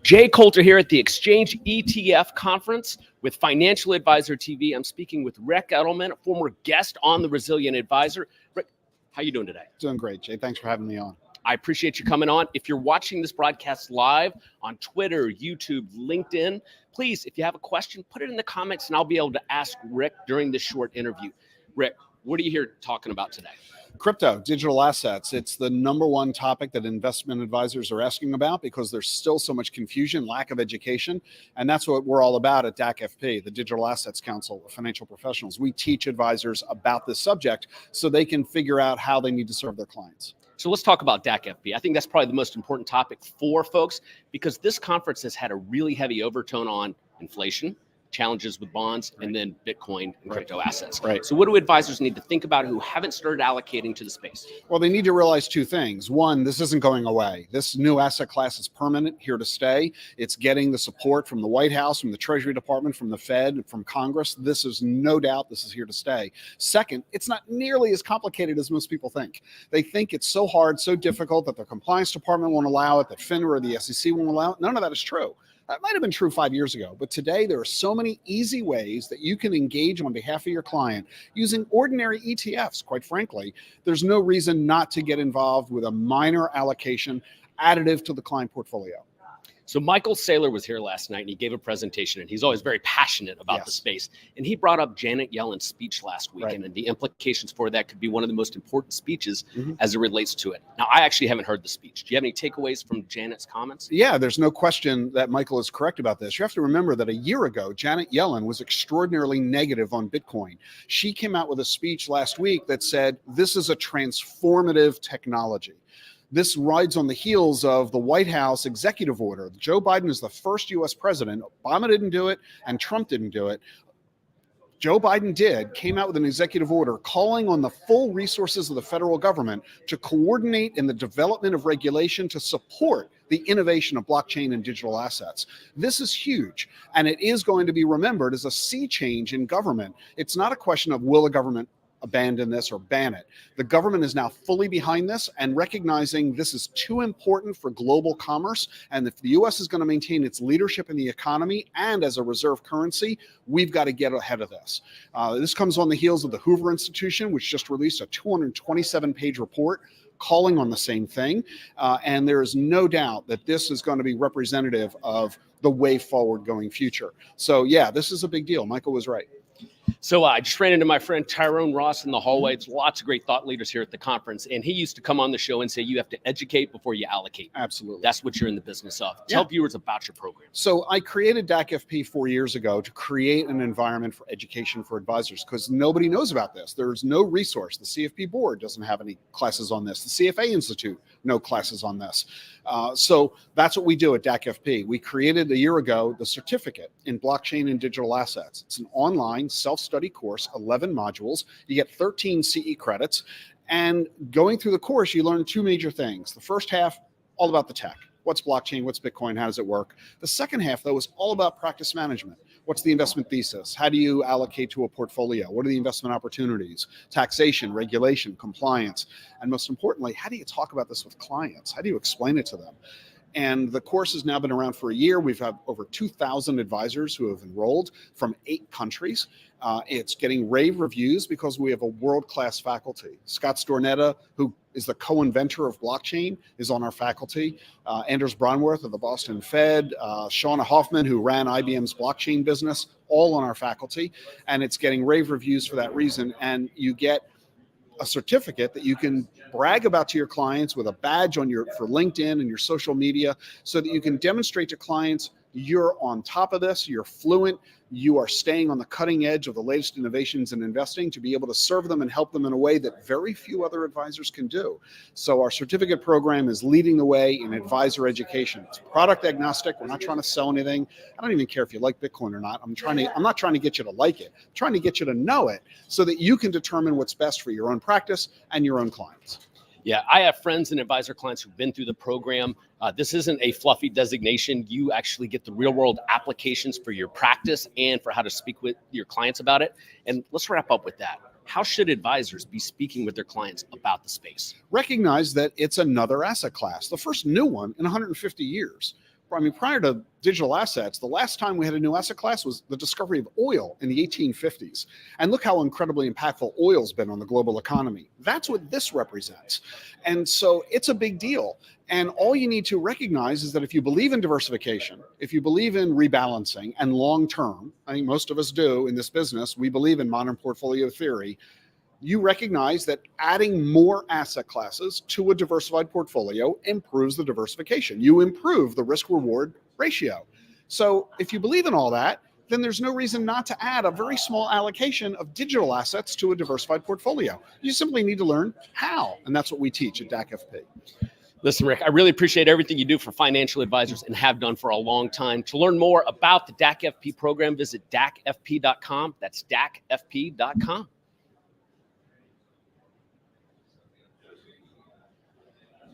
Jay Coulter here at the Exchange ETF Conference with Financial Advisor TV. I'm speaking with Ric Edelman, a former guest on the Resilient Advisor. Ric, how are you doing today? Doing great, Jay. Thanks for having me on. I appreciate you coming on. If you're watching this broadcast live on Twitter, YouTube, LinkedIn, please, if you have a question, put it in the comments and I'll be able to ask Ric during this short interview. Ric, what are you here talking about today? Crypto, digital assets. It's the number one topic that investment advisors are asking about because there's still so much confusion, lack of education. And that's what we're all about at DAK FP, the Digital Assets Council of Financial Professionals. We teach advisors about this subject so they can figure out how they need to serve their clients. So let's talk about DAK FP. I think that's probably the most important topic for folks because this conference has had a really heavy overtone on inflation, challenges with bonds, and then Bitcoin and crypto assets. Right. So what do advisors need to think about who haven't started allocating to the space? Well, they need to realize two things. One, this isn't going away. This new asset class is permanent, here to stay. It's getting the support from the White House, from the Treasury Department, from the Fed, from Congress. This is no doubt, this is here to stay. Second, it's not nearly as complicated as most people think. They think it's so hard, so difficult that the compliance department won't allow it, that FINRA or the SEC won't allow it. None of that is true. That might have been true 5 years ago, but today there are so many easy ways that you can engage on behalf of your client using ordinary ETFs. Quite frankly, there's no reason not to get involved with a minor allocation additive to the client portfolio. So Michael Saylor was here last night and he gave a presentation and he's always very passionate about the space. And he brought up Janet Yellen's speech last weekend and the implications for that could be one of the most important speeches as it relates to it. Now, I actually haven't heard the speech. Do you have any takeaways from Janet's comments? Yeah, there's no question that Michael is correct about this. You have to remember that a year ago, Janet Yellen was extraordinarily negative on Bitcoin. She came out with a speech last week that said, this is a transformative technology. This rides on the heels of the White House executive order. Joe Biden is the first U.S. president. Obama didn't do it, and Trump didn't do it. Joe Biden came out with an executive order calling on the full resources of the federal government to coordinate in the development of regulation to support the innovation of blockchain and digital assets. This is huge, and it is going to be remembered as a sea change in government. It's not a question of will a government abandon this or ban it. The government is now fully behind this and recognizing this is too important for global commerce. And if the U.S. is going to maintain its leadership in the economy and as a reserve currency, we've got to get ahead of this. This comes on the heels of the Hoover Institution, which just released a 227-page report calling on the same thing. And there is no doubt that this is going to be representative of the way forward going future. So yeah, this is a big deal. Michael was right. So I just ran into my friend Tyrone Ross in the hallway. There's lots of great thought leaders here at the conference. And he used to come on the show and say, you have to educate before you allocate. Absolutely. That's what you're in the business of. Tell viewers about your program. So I created DAK FP 4 years ago to create an environment for education for advisors because nobody knows about this. There's no resource. The CFP board doesn't have any classes on this. The CFA Institute, no classes on this. So that's what we do at DAK FP. We created a year ago the certificate in blockchain and digital assets. It's an online self-study course, 11 modules. You get 13 CE credits. And going through the course, you learn two major things. The first half, all about the tech. What's blockchain? What's Bitcoin? How does it work? The second half, though, is all about practice management. What's the investment thesis? How do you allocate to a portfolio? What are the investment opportunities? Taxation, regulation, compliance. And most importantly, how do you talk about this with clients? How do you explain it to them? And the course has now been around for a year. We've had over 2,000 advisors who have enrolled from 8 countries. It's getting rave reviews because we have a world-class faculty. Scott Stornetta, who is the co-inventor of blockchain, is on our faculty. Anders Bronworth of the Boston Fed, Shauna Hoffman, who ran IBM's blockchain business, all on our faculty. And it's getting rave reviews for that reason. And you get a certificate that you can brag about to your clients with a badge on for LinkedIn and your social media so that you can demonstrate to clients you're on top of this, you're fluent, you are staying on the cutting edge of the latest innovations in investing to be able to serve them and help them in a way that very few other advisors can do. So our certificate program is leading the way in advisor education. It's product agnostic. We're not trying to sell anything. I don't even care if you like Bitcoin or not. I'm not trying to get you to like it. I'm trying to get you to know it so that you can determine what's best for your own practice and your own clients. Yeah, I have friends and advisor clients who've been through the program. This isn't a fluffy designation. You actually get the real world applications for your practice and for how to speak with your clients about it. And let's wrap up with that. How should advisors be speaking with their clients about the space? Recognize that it's another asset class, the first new one in 150 years. prior to digital assets, the last time we had a new asset class was the discovery of oil in the 1850s. And look how incredibly impactful oil's been on the global economy. That's what this represents. And so it's a big deal. And all you need to recognize is that if you believe in diversification, if you believe in rebalancing and long-term, I think most of us do in this business, we believe in modern portfolio theory, you recognize that adding more asset classes to a diversified portfolio improves the diversification. You improve the risk-reward ratio. So if you believe in all that, then there's no reason not to add a very small allocation of digital assets to a diversified portfolio. You simply need to learn how, and that's what we teach at DAK FP. Listen, Rick, I really appreciate everything you do for financial advisors and have done for a long time. To learn more about the DAK FP program, visit dakfp.com. That's dakfp.com.